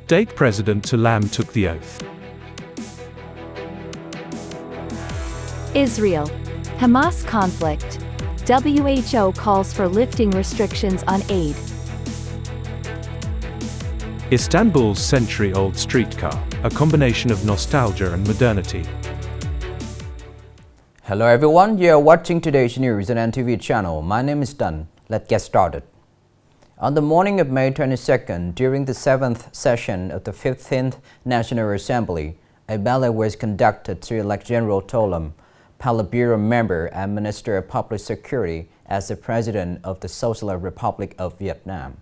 Date President To Lam took the oath. Israel. Hamas conflict. WHO calls for lifting restrictions on aid. Istanbul's century-old streetcar, a combination of nostalgia and modernity. Hello everyone, you are watching today's news on NTV channel. My name is Thành. Let's get started. On the morning of May 22nd, during the 7th session of the 15th National Assembly, a ballot was conducted to elect General To Lam, Politburo member and Minister of Public Security, as the President of the Socialist Republic of Vietnam.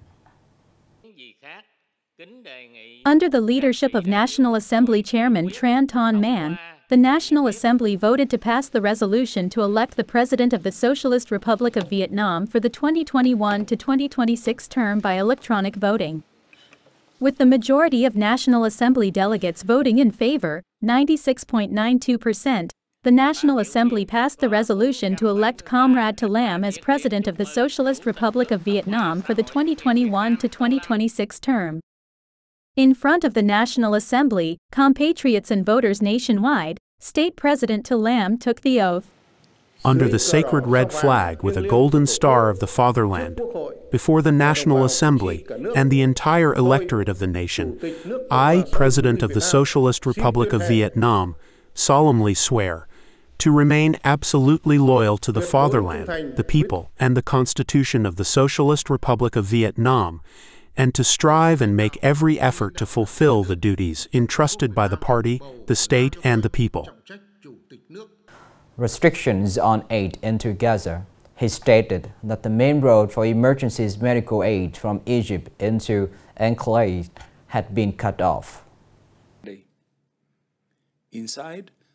Under the leadership of National Assembly Chairman Tran Ton Man, the National Assembly voted to pass the resolution to elect the President of the Socialist Republic of Vietnam for the 2021 to 2026 term by electronic voting. With the majority of National Assembly delegates voting in favor, 96.92%, the National Assembly passed the resolution to elect Comrade To Lam as President of the Socialist Republic of Vietnam for the 2021 to 2026 term. In front of the National Assembly, compatriots and voters nationwide, State President To Lam took the oath. Under the sacred red flag with a golden star of the fatherland, before the National Assembly and the entire electorate of the nation, I, President of the Socialist Republic of Vietnam, solemnly swear to remain absolutely loyal to the fatherland, the people, and the Constitution of the Socialist Republic of Vietnam, and to strive and make every effort to fulfill the duties entrusted by the party, the state, and the people. Restrictions on aid into Gaza. He stated that the main road for emergency medical aid from Egypt into Enclave had been cut off.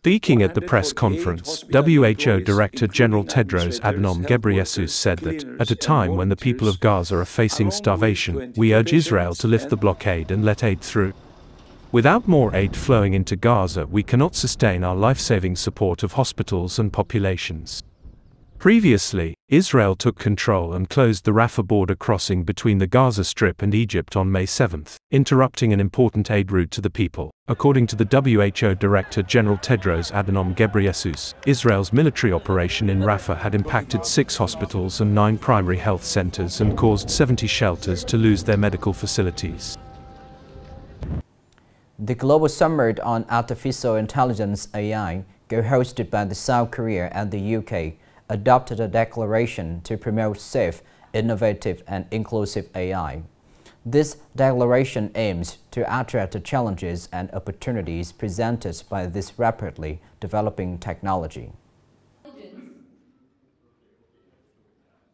Speaking at the press conference, WHO Director General Tedros Adhanom Ghebreyesus said that, at a time when the people of Gaza are facing starvation, we urge Israel to lift the blockade and let aid through. Without more aid flowing into Gaza, we cannot sustain our life-saving support of hospitals and populations. Previously, Israel took control and closed the Rafah border crossing between the Gaza Strip and Egypt on May 7, interrupting an important aid route to the people. According to the WHO Director General Tedros Adhanom Ghebreyesus, Israel's military operation in Rafah had impacted 6 hospitals and 9 primary health centers and caused 70 shelters to lose their medical facilities. The Global Summit on Artificial Intelligence (AI), co-hosted by South Korea and the UK, adopted a declaration to promote safe, innovative and inclusive AI. This declaration aims to address the challenges and opportunities presented by this rapidly developing technology.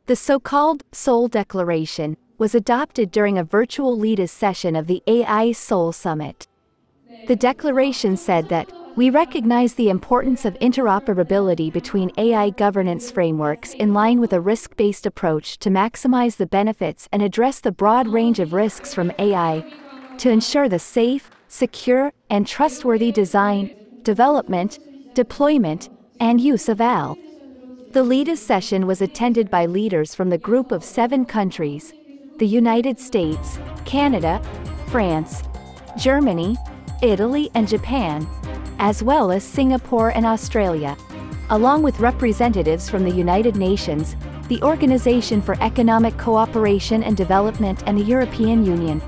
The so-called Seoul Declaration was adopted during a virtual leaders session of the AI Seoul Summit. The declaration said that we recognize the importance of interoperability between AI governance frameworks in line with a risk-based approach to maximize the benefits and address the broad range of risks from AI to ensure the safe, secure, and trustworthy design, development, deployment, and use of AI. The leaders session was attended by leaders from the group of 7 countries: the United States, Canada, France, Germany, Italy, and Japan, as well as Singapore and Australia, along with representatives from the United Nations, the Organization for Economic Cooperation and Development, and the European Union.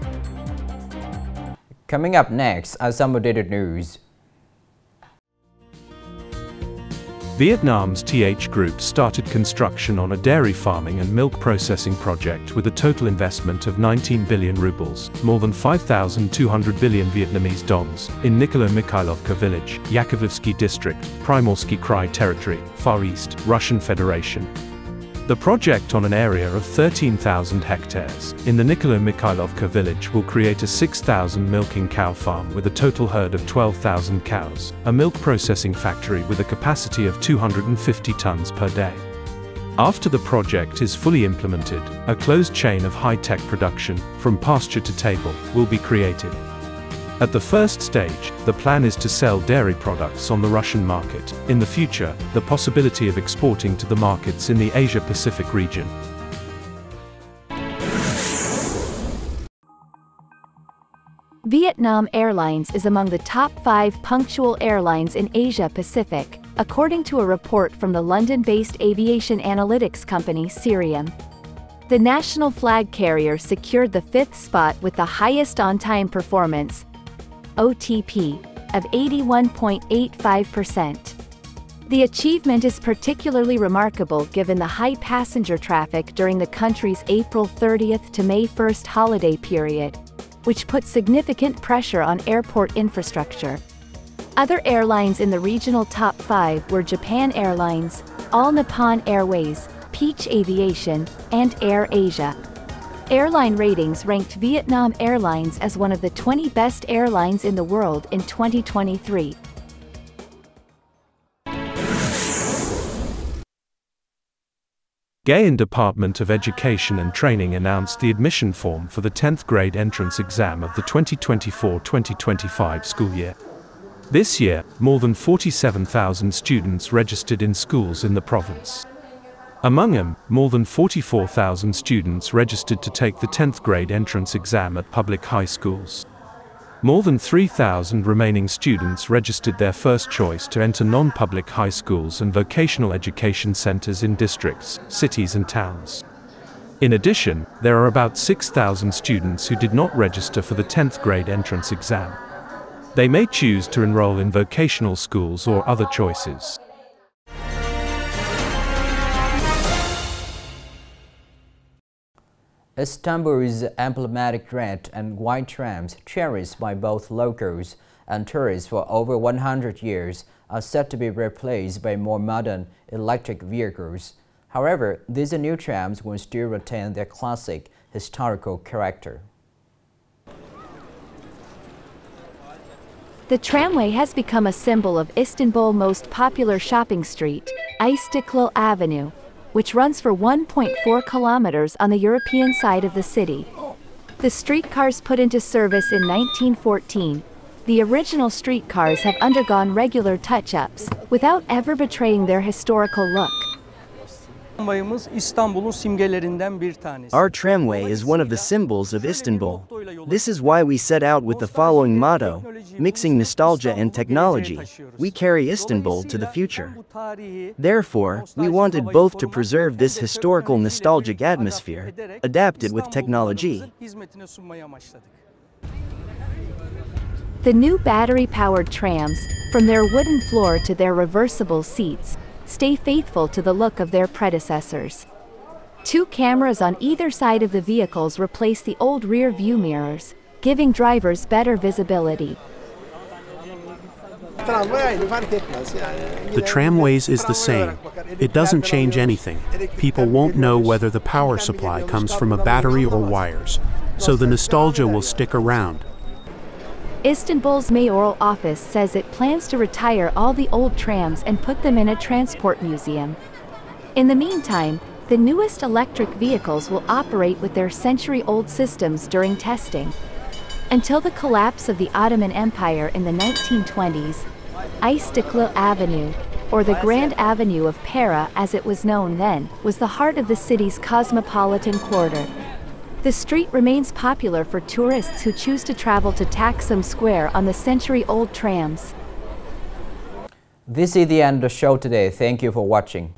Coming up next are some updated news. Vietnam's TH Group started construction on a dairy farming and milk processing project with a total investment of 19 billion rubles, more than 5,200 billion Vietnamese dongs, in Nikolo-Mikhailovka village, Yakovlevsky district, Primorsky Krai territory, Far East, Russian Federation. The project, on an area of 13,000 hectares, in the Nikolo-Mikhailovka village, will create a 6,000 milking cow farm with a total herd of 12,000 cows, a milk processing factory with a capacity of 250 tons per day. After the project is fully implemented, a closed chain of high-tech production, from pasture to table, will be created. At the first stage, the plan is to sell dairy products on the Russian market. In the future, the possibility of exporting to the markets in the Asia-Pacific region. Vietnam Airlines is among the top 5 punctual airlines in Asia Pacific, according to a report from the London-based aviation analytics company Cirium. The national flag carrier secured the 5th spot with the highest on-time performance, OTP, of 81.85%. The achievement is particularly remarkable given the high passenger traffic during the country's April 30th to May 1st holiday period, which put significant pressure on airport infrastructure. Other airlines in the regional top 5 were Japan Airlines, All Nippon Airways, Peach Aviation, and Air Asia. Airline Ratings ranked Vietnam Airlines as one of the 20 best airlines in the world in 2023. Nghệ An Department of Education and Training announced the admission form for the 10th grade entrance exam of the 2024-2025 school year. This year, more than 47,000 students registered in schools in the province. Among them, more than 44,000 students registered to take the 10th grade entrance exam at public high schools. More than 3,000 remaining students registered their first choice to enter non-public high schools and vocational education centers in districts, cities and towns. In addition, there are about 6,000 students who did not register for the 10th grade entrance exam. They may choose to enroll in vocational schools or other choices. Istanbul's emblematic red and white trams, cherished by both locals and tourists for over 100 years, are set to be replaced by more modern electric vehicles. However, these new trams will still retain their classic historical character. The tramway has become a symbol of Istanbul's most popular shopping street, Istiklal Avenue, which runs for 1.4 kilometers on the European side of the city. The streetcars put into service in 1914, the original streetcars have undergone regular touch-ups, without ever betraying their historical look. Our tramway is one of the symbols of Istanbul. This is why we set out with the following motto: mixing nostalgia and technology, we carry Istanbul to the future. Therefore, we wanted both to preserve this historical nostalgic atmosphere, adapt it with technology. The new battery-powered trams, from their wooden floor to their reversible seats, stay faithful to the look of their predecessors. 2 cameras on either side of the vehicles replace the old rear view mirrors, giving drivers better visibility. The tramways is the same. It doesn't change anything. People won't know whether the power supply comes from a battery or wires, so the nostalgia will stick around. Istanbul's mayoral office says it plans to retire all the old trams and put them in a transport museum. In the meantime, the newest electric vehicles will operate with their century-old systems during testing. Until the collapse of the Ottoman Empire in the 1920s, Istiklal Avenue, or the Grand Avenue of Para as it was known then, was the heart of the city's cosmopolitan quarter. The street remains popular for tourists who choose to travel to Taksim Square on the century-old trams. This is the end of the show today. Thank you for watching.